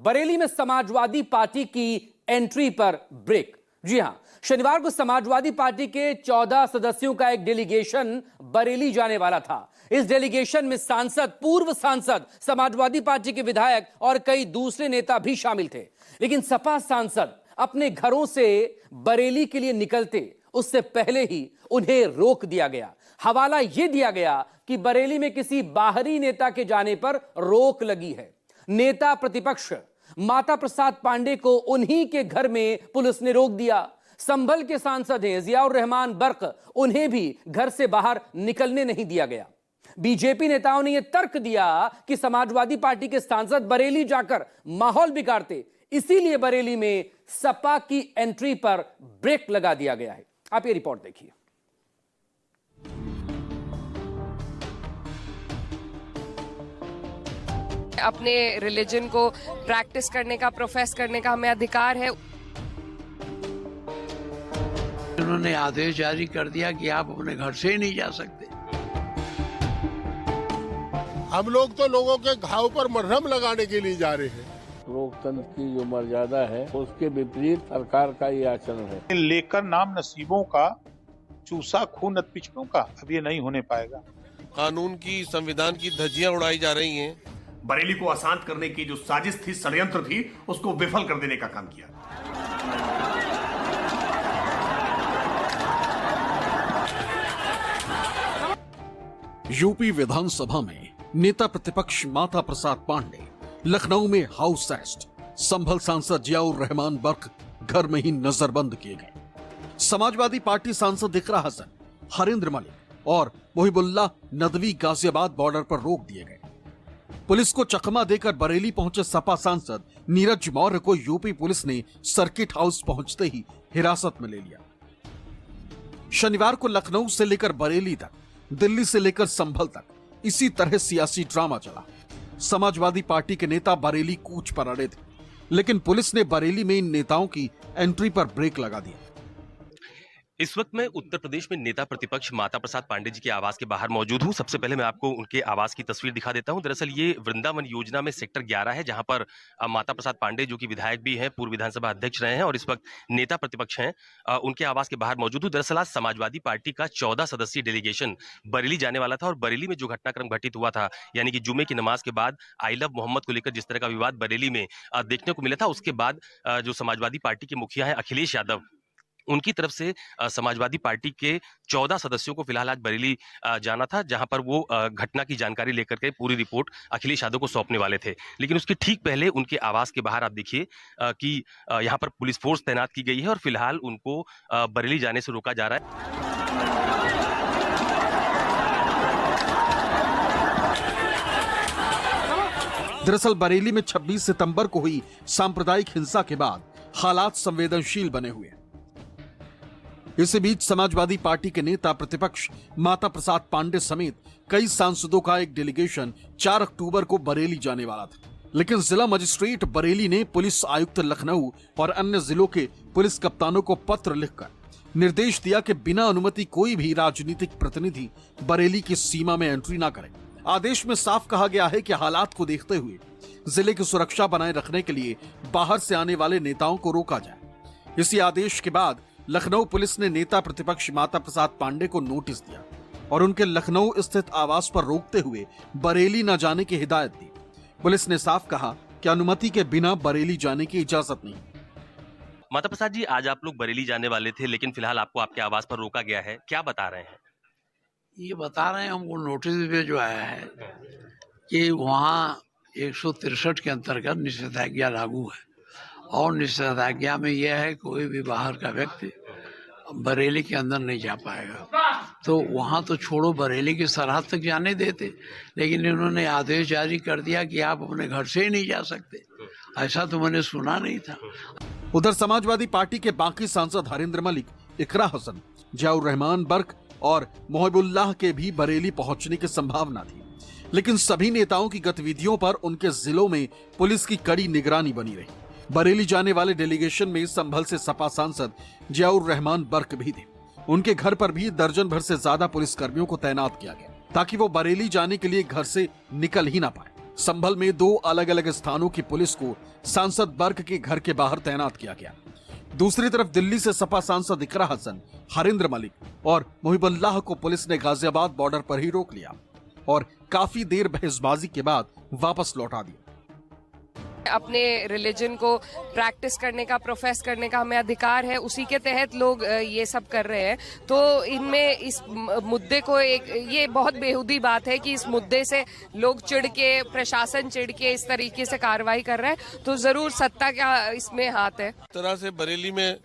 बरेली में समाजवादी पार्टी की एंट्री पर ब्रेक। जी हां, शनिवार को समाजवादी पार्टी के 14 सदस्यों का एक डेलीगेशन बरेली जाने वाला था। इस डेलीगेशन में सांसद, पूर्व सांसद, समाजवादी पार्टी के विधायक और कई दूसरे नेता भी शामिल थे। लेकिन सपा सांसद अपने घरों से बरेली के लिए निकलते उससे पहले ही उन्हें रोक दिया गया। हवाला यह दिया गया कि बरेली में किसी बाहरी नेता के जाने पर रोक लगी है। नेता प्रतिपक्ष माता प्रसाद पांडे को उन्हीं के घर में पुलिस ने रोक दिया। संभल के सांसद हैं जियाउर रहमान बर्क, उन्हें भी घर से बाहर निकलने नहीं दिया गया। बीजेपी नेताओं ने यह तर्क दिया कि समाजवादी पार्टी के सांसद बरेली जाकर माहौल बिगाड़ते, इसीलिए बरेली में सपा की एंट्री पर ब्रेक लगा दिया गया है। आप ये रिपोर्ट देखिए। अपने रिलीजन को प्रैक्टिस करने का, प्रोफेस करने का हमें अधिकार है। उन्होंने आदेश जारी कर दिया कि आप अपने घर से ही नहीं जा सकते। हम लोग तो लोगों के घाव पर मरहम लगाने के लिए जा रहे हैं। लोकतंत्र की जो मर्यादा है उसके विपरीत सरकार का ये आचरण है। लेकर नाम नसीबों का, चूसा खून नत पिछड़ों का, अब ये नहीं होने पाएगा। कानून की, संविधान की धज्जियां उड़ाई जा रही हैं। बरेली को अशांत करने की जो साजिश थी, षड्यंत्र थी, उसको विफल कर देने का काम किया। यूपी विधानसभा में नेता प्रतिपक्ष माता प्रसाद पांडे, लखनऊ में हाउस अरेस्ट। संभल सांसद जियाउर रहमान बर्क घर में ही नजरबंद किए गए। समाजवादी पार्टी सांसद इकरा हसन, हरेंद्र मलिक और मोहिबुल्लाह नदवी गाजियाबाद बॉर्डर पर रोक दिए गए। पुलिस को चकमा देकर बरेली पहुंचे सपा सांसद नीरज मौर्य को यूपी पुलिस ने सर्किट हाउस पहुंचते ही हिरासत में ले लिया। शनिवार को लखनऊ से लेकर बरेली तक, दिल्ली से लेकर संभल तक इसी तरह सियासी ड्रामा चला। समाजवादी पार्टी के नेता बरेली कूच पर अड़े थे, लेकिन पुलिस ने बरेली में इन नेताओं की एंट्री पर ब्रेक लगा दिया। इस वक्त मैं उत्तर प्रदेश में नेता प्रतिपक्ष माता प्रसाद पांडे जी के आवास के बाहर मौजूद हूं। सबसे पहले मैं आपको उनके आवास की तस्वीर दिखा देता हूं। दरअसल ये वृंदावन योजना में सेक्टर 11 है, जहां पर माता प्रसाद पांडे जो कि विधायक भी हैं, पूर्व विधानसभा अध्यक्ष रहे हैं और इस वक्त नेता प्रतिपक्ष हैं, उनके आवास के बाहर मौजूद हूं। दरअसल आज समाजवादी पार्टी का 14 सदस्यीय डेलीगेशन बरेली जाने वाला था और बरेली में जो घटनाक्रम घटित हुआ था, यानी कि जुमे की नमाज के बाद आई लव मोहम्मद को लेकर जिस तरह का विवाद बरेली में देखने को मिला था, उसके बाद जो समाजवादी पार्टी के मुखिया है अखिलेश यादव, उनकी तरफ से समाजवादी पार्टी के 14 सदस्यों को फिलहाल आज बरेली जाना था, जहां पर वो घटना की जानकारी लेकर के पूरी रिपोर्ट अखिलेश यादव को सौंपने वाले थे। लेकिन उसके ठीक पहले उनके आवास के बाहर आप देखिए कि यहां पर पुलिस फोर्स तैनात की गई है और फिलहाल उनको बरेली जाने से रोका जा रहा है। दरअसल बरेली में 26 सितंबर को हुई सांप्रदायिक हिंसा के बाद हालात संवेदनशील बने हुए हैं। इसी बीच समाजवादी पार्टी के नेता प्रतिपक्ष माता प्रसाद पांडे समेत कई सांसदों का एक डेलीगेशन 4 अक्टूबर को बरेली जाने वाला था, लेकिन जिला मजिस्ट्रेट बरेली ने पुलिस आयुक्त लखनऊ और अन्य जिलों के पुलिस कप्तानों को पत्र लिखकर निर्देश दिया कि बिना अनुमति कोई भी राजनीतिक प्रतिनिधि बरेली की सीमा में एंट्री न करे। आदेश में साफ कहा गया है कि हालात को देखते हुए जिले की सुरक्षा बनाए रखने के लिए बाहर से आने वाले नेताओं को रोका जाए। इसी आदेश के बाद लखनऊ पुलिस ने नेता प्रतिपक्ष माता प्रसाद पांडे को नोटिस दिया और उनके लखनऊ स्थित आवास पर रोकते हुए बरेली न जाने की हिदायत दी। पुलिस ने साफ कहा कि अनुमति के बिना बरेली जाने की इजाजत नहीं। माता प्रसाद जी, आज आप लोग बरेली जाने वाले थे, लेकिन फिलहाल आपको आपके आवास पर रोका गया है, क्या बता रहे हैं? ये बता रहे हैं हमको नोटिस में जो आया है कि वहाँ 163 के अंतर्गत निषेधाज्ञा लागू है और निषेधाज्ञा में यह है कोई भी बाहर का व्यक्ति बरेली के अंदर नहीं जा पाएगा। तो वहाँ तो छोड़ो, बरेली की सरहद तक जाने देते, लेकिन इन्होंने आदेश जारी कर दिया कि आप अपने घर से ही नहीं जा सकते। ऐसा तो मैंने सुना नहीं था। उधर समाजवादी पार्टी के बाकी सांसद हरेंद्र मलिक, इकरा हसन, जियाउर रहमान बर्क और मोहिबुल्लाह के भी बरेली पहुंचने की संभावना थी, लेकिन सभी नेताओं की गतिविधियों पर उनके जिलों में पुलिस की कड़ी निगरानी बनी रही। बरेली जाने वाले डेलीगेशन में संभल से सपा सांसद जियाउर रहमान बर्क भी थे। उनके घर पर भी दर्जन भर से ज्यादा पुलिसकर्मियों को तैनात किया गया ताकि वो बरेली जाने के लिए घर से निकल ही ना पाए। संभल में 2 अलग अलग स्थानों की पुलिस को सांसद बर्क के घर के बाहर तैनात किया गया। दूसरी तरफ दिल्ली से सपा सांसद इकरा हसन, हरिंद्र मलिक और मुहिबुल्लाह को पुलिस ने गाजियाबाद बॉर्डर पर ही रोक लिया और काफी देर बहसबाजी के बाद वापस लौटा दिया। अपने रिलीजन को प्रैक्टिस करने का, प्रोफेस करने का हमें अधिकार है, उसी के तहत लोग ये सब कर रहे हैं। तो इनमें इस मुद्दे को ये बहुत बेहूदी बात है कि इस मुद्दे से लोग चिढ़ के, प्रशासन चिढ़ के इस तरीके से कार्रवाई कर रहा है। तो जरूर सत्ता का इसमें हाथ है। इस तरह से बरेली में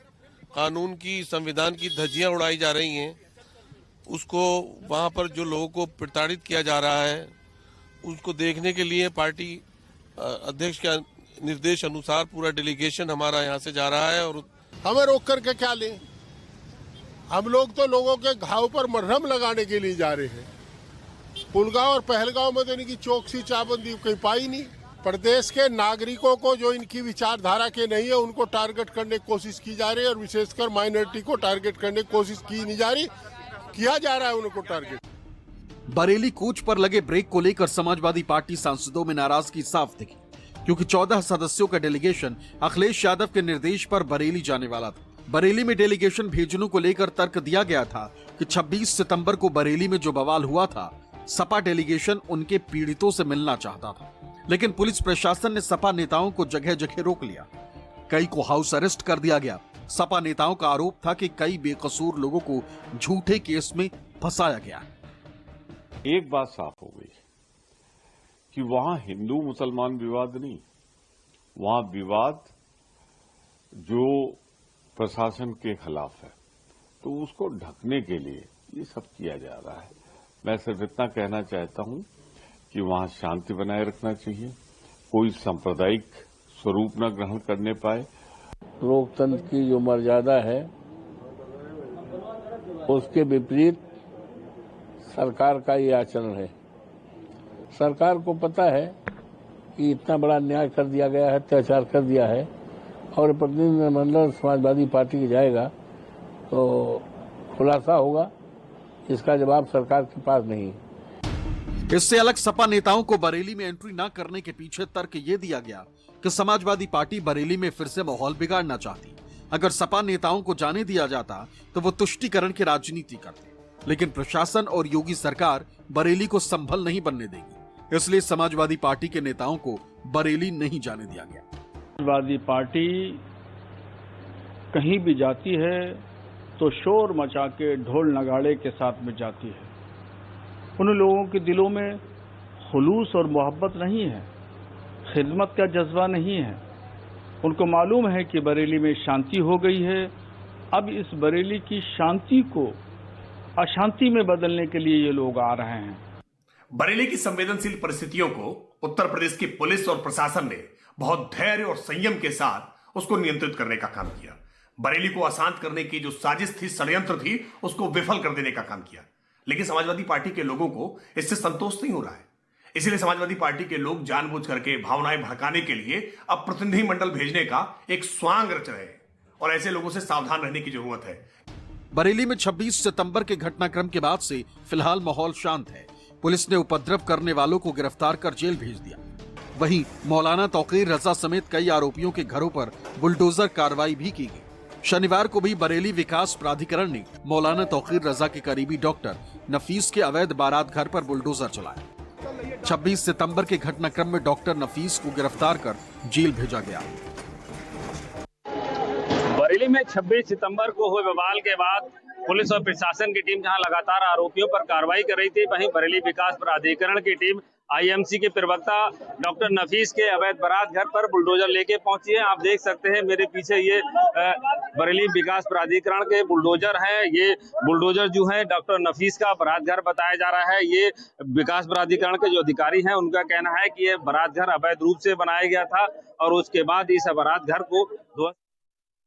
कानून की, संविधान की धज्जियां उड़ाई जा रही हैं, उसको वहां पर जो लोगों को प्रताड़ित किया जा रहा है, उसको देखने के लिए पार्टी अध्यक्ष के निर्देश अनुसार पूरा डेलीगेशन हमारा यहाँ से जा रहा है। और हमें रोक करके क्या लें? हम लोग तो लोगों के घाव पर मरहम लगाने के लिए जा रहे हैं। पुलगांव और पहलगांव में तो इनकी चौकसी चाबंदी कहीं पाई नहीं। प्रदेश के नागरिकों को जो इनकी विचारधारा के नहीं है, उनको टारगेट करने की कोशिश की जा रही है और विशेषकर माइनॉरिटी को टारगेट करने की कोशिश की नहीं जा रही, किया जा रहा है उनको टारगेट। बरेली कूच पर लगे ब्रेक को लेकर समाजवादी पार्टी सांसदों में नाराजगी साफ दिखी, क्योंकि 14 सदस्यों का डेलीगेशन अखिलेश यादव के निर्देश पर बरेली जाने वाला था। बरेली में डेलीगेशन भेजने को लेकर तर्क दिया गया था कि 26 सितंबर को बरेली में जो बवाल हुआ था, सपा डेलीगेशन उनके पीड़ितों से मिलना चाहता था, लेकिन पुलिस प्रशासन ने सपा नेताओं को जगह जगह रोक लिया। कई को हाउस अरेस्ट कर दिया गया। सपा नेताओं का आरोप था कि कई बेकसूर लोगों को झूठे केस में फंसाया गया। एक बात साफ हो गई कि वहां हिंदू मुसलमान विवाद नहीं, वहां विवाद जो प्रशासन के खिलाफ है, तो उसको ढकने के लिए ये सब किया जा रहा है। मैं सिर्फ इतना कहना चाहता हूं कि वहां शांति बनाए रखना चाहिए, कोई सांप्रदायिक स्वरूप न ग्रहण करने पाए। लोकतंत्र की जो मर्यादा है उसके विपरीत सरकार का ये आचरण है। सरकार को पता है कि इतना बड़ा अन्याय कर दिया गया है, अत्याचार कर दिया है, और प्रतिनिधिमंडल समाजवादी पार्टी के जाएगा तो खुलासा होगा। इसका जवाब सरकार के पास नहीं है। इससे अलग सपा नेताओं को बरेली में एंट्री न करने के पीछे तर्क ये दिया गया कि समाजवादी पार्टी बरेली में फिर से माहौल बिगाड़ना चाहती। अगर सपा नेताओं को जाने दिया जाता तो वो तुष्टीकरण की राजनीति करते, लेकिन प्रशासन और योगी सरकार बरेली को संभल नहीं बनने देगी, इसलिए समाजवादी पार्टी के नेताओं को बरेली नहीं जाने दिया गया। समाजवादी पार्टी कहीं भी जाती है तो शोर मचा के ढोल नगाड़े के साथ में जाती है। उन लोगों के दिलों में खुलूस और मोहब्बत नहीं है, खिदमत का जज्बा नहीं है। उनको मालूम है कि बरेली में शांति हो गई है। अब इस बरेली की शांति को अशांति में बदलने के लिए ये लोग आ रहे हैं। बरेली की संवेदनशील परिस्थितियों को उत्तर प्रदेश की पुलिस और प्रशासन ने बहुत धैर्य और संयम के साथ उसको नियंत्रित करने का काम किया। बरेली को अशांत करने की जो साजिश थी, षड्यंत्र थी, उसको विफल कर देने का काम किया। लेकिन समाजवादी पार्टी के लोगों को इससे संतोष नहीं हो रहा है। इसीलिए समाजवादी पार्टी के लोग जानबूझ करके भावनाएं भड़काने के लिए अब प्रतिनिधिमंडल भेजने का एक स्वांग रच रहे हैं, और ऐसे लोगों से सावधान रहने की जरूरत है। बरेली में 26 सितंबर के घटनाक्रम के बाद से फिलहाल माहौल शांत है। पुलिस ने उपद्रव करने वालों को गिरफ्तार कर जेल भेज दिया। वहीं मौलाना तौकीर रजा समेत कई आरोपियों के घरों पर बुलडोजर कार्रवाई भी की गई। शनिवार को भी बरेली विकास प्राधिकरण ने मौलाना तौकीर रजा के करीबी डॉक्टर नफीस के अवैध बारात घर पर बुलडोजर चलाया। 26 सितंबर के घटनाक्रम में डॉक्टर नफीस को गिरफ्तार कर जेल भेजा गया। बरेली में 26 सितंबर को हुए बवाल के बाद पुलिस और प्रशासन की टीम जहां लगातार आरोपियों पर कार्रवाई कर रही थी, वहीं बरेली विकास प्राधिकरण की टीम आईएमसी के प्रवक्ता डॉक्टर नफीस के अवैध बारात घर पर बुलडोजर लेके पहुंची है। आप देख सकते हैं मेरे पीछे ये बरेली विकास प्राधिकरण के बुलडोजर हैं। ये बुलडोजर जो है डॉक्टर नफीस का बारात घर बताया जा रहा है। ये विकास प्राधिकरण के जो अधिकारी हैं उनका कहना है कि ये बारात घर अवैध रूप से बनाया गया था और उसके बाद इस बारात घर को